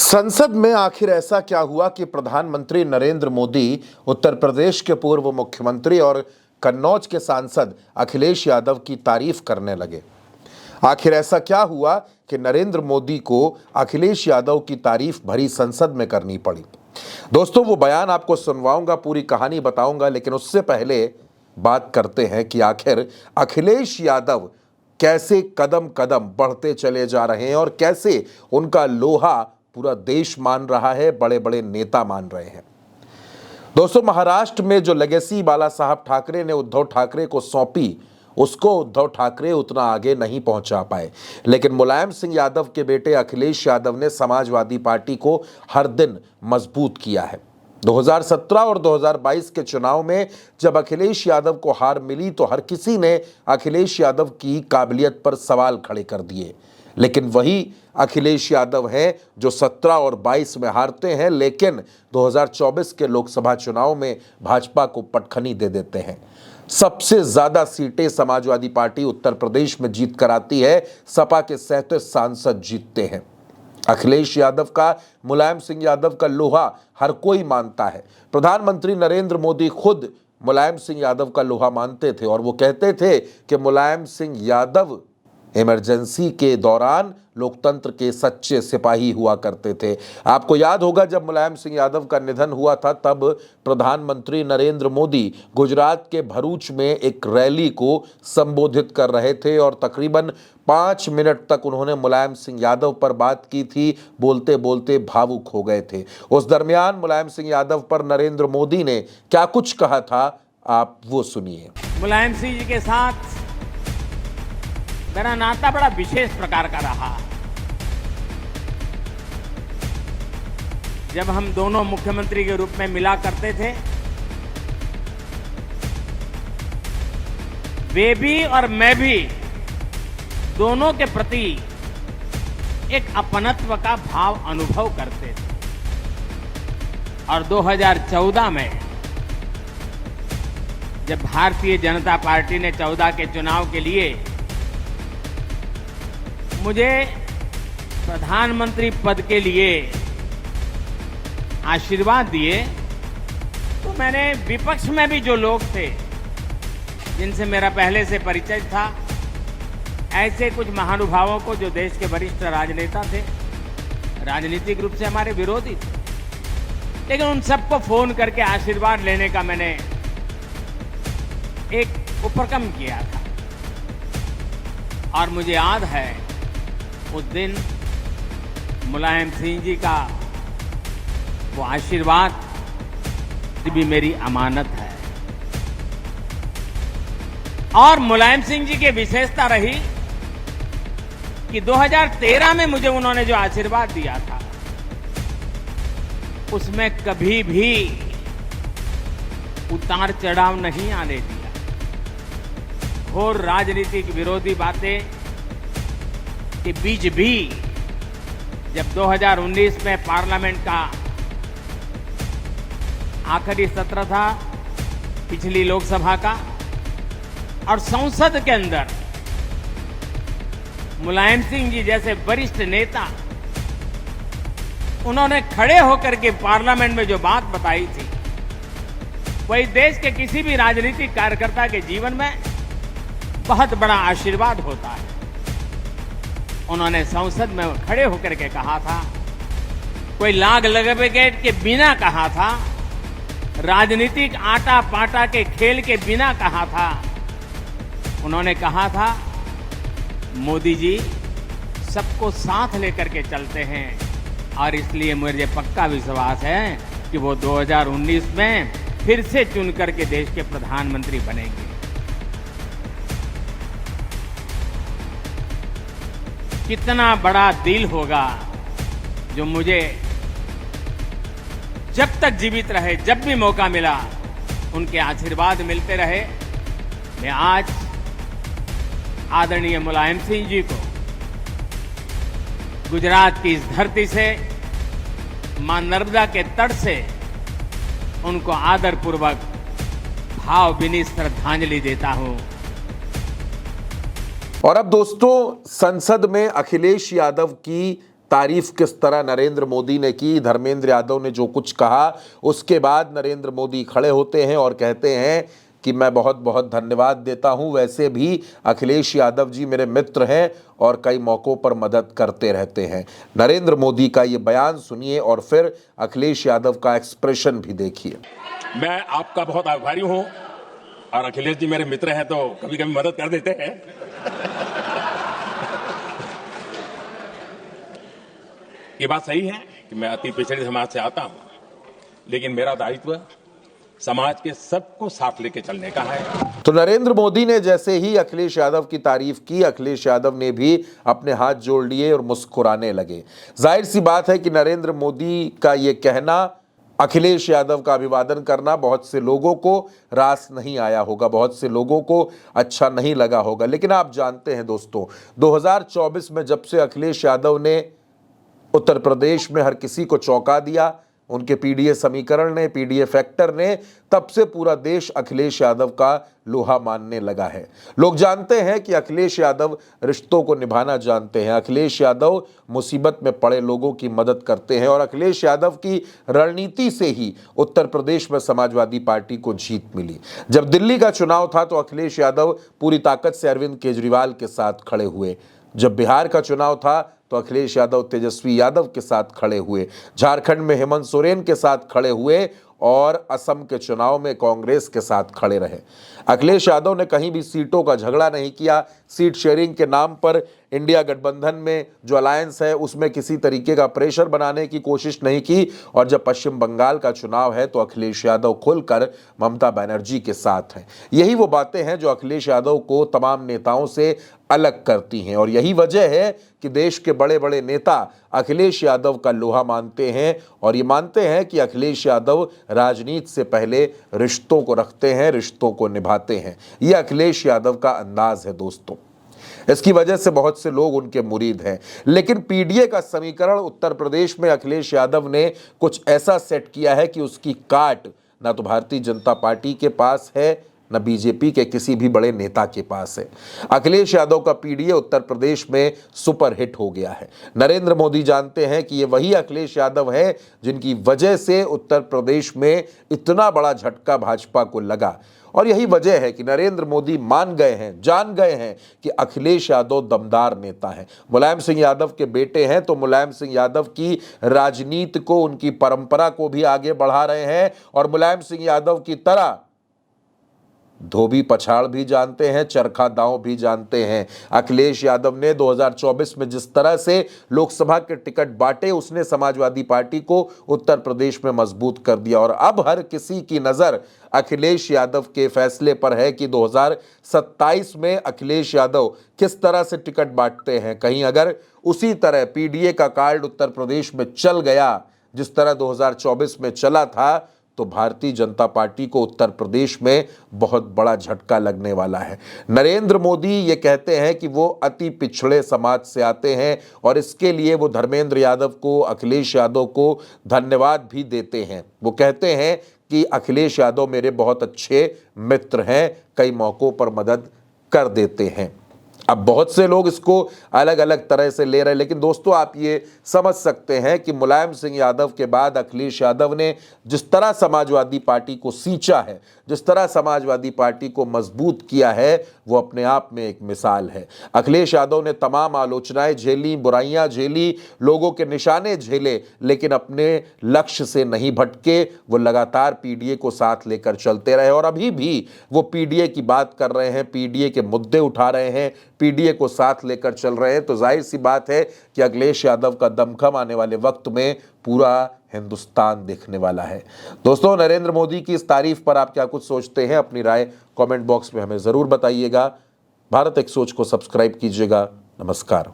संसद में आखिर ऐसा क्या हुआ कि प्रधानमंत्री नरेंद्र मोदी उत्तर प्रदेश के पूर्व मुख्यमंत्री और कन्नौज के सांसद अखिलेश यादव की तारीफ करने लगे। आखिर ऐसा क्या हुआ कि नरेंद्र मोदी को अखिलेश यादव की तारीफ भरी संसद में करनी पड़ी। दोस्तों, वो बयान आपको सुनवाऊंगा, पूरी कहानी बताऊंगा, लेकिन उससे पहले बात करते हैं कि आखिर अखिलेश यादव कैसे कदम कदम बढ़ते चले जा रहे हैं और कैसे उनका लोहा पूरा देश मान रहा है, बड़े बड़े नेता मान रहे हैं। दोस्तों, महाराष्ट्र में जो लेगेसी बाला साहब ठाकरे ने उद्धव ठाकरे को सौंपी, उसको उद्धव ठाकरे उतना आगे नहीं पहुंचा पाए, लेकिन मुलायम सिंह यादव के बेटे अखिलेश यादव ने समाजवादी पार्टी को हर दिन मजबूत किया है। 2017 और 2022 के चुनाव में जब अखिलेश यादव को हार मिली तो हर किसी ने अखिलेश यादव की काबिलियत पर सवाल खड़े कर दिए, लेकिन वही अखिलेश यादव हैं जो 17 और 22 में हारते हैं, लेकिन 2024 के लोकसभा चुनाव में भाजपा को पटखनी दे देते हैं। सबसे ज्यादा सीटें समाजवादी पार्टी उत्तर प्रदेश में जीत कर आती है, सपा के 37 सांसद जीतते हैं। अखिलेश यादव का, मुलायम सिंह यादव का लोहा हर कोई मानता है। प्रधानमंत्री नरेंद्र मोदी खुद मुलायम सिंह यादव का लोहा मानते थे और वो कहते थे कि मुलायम सिंह यादव इमरजेंसी के दौरान लोकतंत्र के सच्चे सिपाही हुआ करते थे। आपको याद होगा जब मुलायम सिंह यादव का निधन हुआ था, तब प्रधानमंत्री नरेंद्र मोदी गुजरात के भरूच में एक रैली को संबोधित कर रहे थे और तकरीबन 5 मिनट तक उन्होंने मुलायम सिंह यादव पर बात की थी। बोलते बोलते भावुक हो गए थे। उस दरमियान मुलायम सिंह यादव पर नरेंद्र मोदी ने क्या कुछ कहा था, आप वो सुनिए। मुलायम सिंह जी के साथ मेरा नाता बड़ा विशेष प्रकार का रहा। जब हम दोनों मुख्यमंत्री के रूप में मिला करते थे, वे भी और मैं भी दोनों के प्रति एक अपनत्व का भाव अनुभव करते थे। और 2014 में जब भारतीय जनता पार्टी ने 14 के चुनाव के लिए मुझे प्रधानमंत्री पद के लिए आशीर्वाद दिए, तो मैंने विपक्ष में भी जो लोग थे जिनसे मेरा पहले से परिचय था, ऐसे कुछ महानुभावों को जो देश के वरिष्ठ राजनेता थे, राजनीतिक रूप से हमारे विरोधी थे, लेकिन उन सबको फोन करके आशीर्वाद लेने का मैंने एक उपक्रम किया था। और मुझे याद है उस दिन मुलायम सिंह जी का वो आशीर्वाद भी मेरी अमानत है। और मुलायम सिंह जी की विशेषता रही कि 2013 में मुझे उन्होंने जो आशीर्वाद दिया था, उसमें कभी भी उतार चढ़ाव नहीं आने दिया। घोर राजनीतिक विरोधी बातें के बीच भी जब 2019 में पार्लियामेंट का आखिरी सत्र था पिछली लोकसभा का, और संसद के अंदर मुलायम सिंह जी जैसे वरिष्ठ नेता, उन्होंने खड़े होकर के पार्लियामेंट में जो बात बताई थी, वही देश के किसी भी राजनीतिक कार्यकर्ता के जीवन में बहुत बड़ा आशीर्वाद होता है। उन्होंने संसद में खड़े होकर के कहा था, कोई लाग लगावेट के बिना कहा था, राजनीतिक आटा पाटा के खेल के बिना कहा था। उन्होंने कहा था, मोदी जी सबको साथ लेकर के चलते हैं और इसलिए मुझे पक्का विश्वास है कि वो 2019 में फिर से चुन करके देश के प्रधानमंत्री बनेंगे। कितना बड़ा दिल होगा जो मुझे जब तक जीवित रहे, जब भी मौका मिला, उनके आशीर्वाद मिलते रहे। मैं आज आदरणीय मुलायम सिंह जी को गुजरात की इस धरती से, मां नर्मदा के तट से उनको आदरपूर्वक भावभीनी श्रद्धांजलि देता हूं। और अब दोस्तों, संसद में अखिलेश यादव की तारीफ किस तरह नरेंद्र मोदी ने की। धर्मेंद्र यादव ने जो कुछ कहा उसके बाद नरेंद्र मोदी खड़े होते हैं और कहते हैं कि मैं बहुत बहुत धन्यवाद देता हूं। वैसे भी अखिलेश यादव जी मेरे मित्र हैं और कई मौक़ों पर मदद करते रहते हैं। नरेंद्र मोदी का ये बयान सुनिए और फिर अखिलेश यादव का एक्सप्रेशन भी देखिए। मैं आपका बहुत आभारी हूं और अखिलेश जी मेरे मित्र हैं तो कभी कभी मदद कर देते हैं। ये बात सही है कि मैं अति पिछड़े समाज से आता हूं, लेकिन मेरा दायित्व समाज के सबको साथ लेके चलने का है। तो नरेंद्र मोदी ने जैसे ही अखिलेश यादव की तारीफ की, अखिलेश यादव ने भी अपने हाथ जोड़ लिए और मुस्कुराने लगे। जाहिर सी बात है कि नरेंद्र मोदी का ये कहना, अखिलेश यादव का अभिवादन करना बहुत से लोगों को रास नहीं आया होगा, बहुत से लोगों को अच्छा नहीं लगा होगा। लेकिन आप जानते हैं दोस्तों, 2024 में जब से अखिलेश यादव ने उत्तर प्रदेश में हर किसी को चौंका दिया, उनके पीडीए समीकरण ने, पीडीए फैक्टर ने, तब से पूरा देश अखिलेश यादव का लोहा मानने लगा है। लोग जानते हैं कि अखिलेश यादव रिश्तों को निभाना जानते हैं, अखिलेश यादव मुसीबत में पड़े लोगों की मदद करते हैं और अखिलेश यादव की रणनीति से ही उत्तर प्रदेश में समाजवादी पार्टी को जीत मिली। जब दिल्ली का चुनाव था तो अखिलेश यादव पूरी ताकत से अरविंद केजरीवाल के साथ खड़े हुए। जब बिहार का चुनाव था तो अखिलेश यादव तेजस्वी यादव के साथ खड़े हुए, झारखंड में हेमंत सोरेन के साथ खड़े हुए और असम के चुनाव में कांग्रेस के साथ खड़े रहे। अखिलेश यादव ने कहीं भी सीटों का झगड़ा नहीं किया। सीट शेयरिंग के नाम पर इंडिया गठबंधन में जो अलायंस है उसमें किसी तरीके का प्रेशर बनाने की कोशिश नहीं की। और जब पश्चिम बंगाल का चुनाव है तो अखिलेश यादव खुलकर ममता बनर्जी के साथ हैं। यही वो बातें हैं जो अखिलेश यादव को तमाम नेताओं से अलग करती हैं और यही वजह है कि देश के बड़े बड़े नेता अखिलेश यादव का लोहा मानते हैं और ये मानते हैं कि अखिलेश यादव राजनीति से पहले रिश्तों को रखते हैं, रिश्तों को निभाते हैं। ये अखिलेश यादव का अंदाज है दोस्तों। इसकी वजह से बहुत से लोग उनके मुरीद हैं। लेकिन पीडीए का समीकरण उत्तर प्रदेश में अखिलेश यादव ने कुछ ऐसा सेट किया है कि उसकी काट ना तो भारतीय जनता पार्टी के पास है, न बीजेपी के किसी भी बड़े नेता के पास है। अखिलेश यादव का पीडीए उत्तर प्रदेश में सुपर हिट हो गया है। नरेंद्र मोदी जानते हैं कि ये वही अखिलेश यादव है जिनकी वजह से उत्तर प्रदेश में इतना बड़ा झटका भाजपा को लगा। और यही वजह है कि नरेंद्र मोदी मान गए हैं, जान गए हैं कि अखिलेश यादव दमदार नेता हैं। मुलायम सिंह यादव के बेटे हैं तो मुलायम सिंह यादव की राजनीति को, उनकी परंपरा को भी आगे बढ़ा रहे हैं और मुलायम सिंह यादव की तरह धोबी पछाड़ भी जानते हैं, चरखा दांव भी जानते हैं। अखिलेश यादव ने 2024 में जिस तरह से लोकसभा के टिकट बांटे, उसने समाजवादी पार्टी को उत्तर प्रदेश में मजबूत कर दिया और अब हर किसी की नजर अखिलेश यादव के फैसले पर है कि 2027 में अखिलेश यादव किस तरह से टिकट बांटते हैं। कहीं अगर उसी तरह पीडीए का कार्ड उत्तर प्रदेश में चल गया जिस तरह 2024 में चला था तो भारतीय जनता पार्टी को उत्तर प्रदेश में बहुत बड़ा झटका लगने वाला है। नरेंद्र मोदी ये कहते हैं कि वो अति पिछड़े समाज से आते हैं और इसके लिए वो धर्मेंद्र यादव को, अखिलेश यादव को धन्यवाद भी देते हैं। वो कहते हैं कि अखिलेश यादव मेरे बहुत अच्छे मित्र हैं, कई मौक़ों पर मदद कर देते हैं। अब बहुत से लोग इसको अलग अलग तरह से ले रहे हैं, लेकिन दोस्तों आप ये समझ सकते हैं कि मुलायम सिंह यादव के बाद अखिलेश यादव ने जिस तरह समाजवादी पार्टी को सींचा है, जिस तरह समाजवादी पार्टी को मजबूत किया है, वो अपने आप में एक मिसाल है। अखिलेश यादव ने तमाम आलोचनाएं झेली, बुराइयां झेली, लोगों के निशाने झेले, लेकिन अपने लक्ष्य से नहीं भटके। वो लगातार पीडीए को साथ लेकर चलते रहे और अभी भी वो पीडीए की बात कर रहे हैं, पीडीए के मुद्दे उठा रहे हैं, पीडीए को साथ लेकर चल रहे हैं। तो जाहिर सी बात है कि अखिलेश यादव का दमखम आने वाले वक्त में पूरा हिंदुस्तान देखने वाला है। दोस्तों, नरेंद्र मोदी की इस तारीफ पर आप क्या कुछ सोचते हैं? अपनी राय कमेंट बॉक्स में हमें ज़रूर बताइएगा। भारत एक सोच को सब्सक्राइब कीजिएगा। नमस्कार।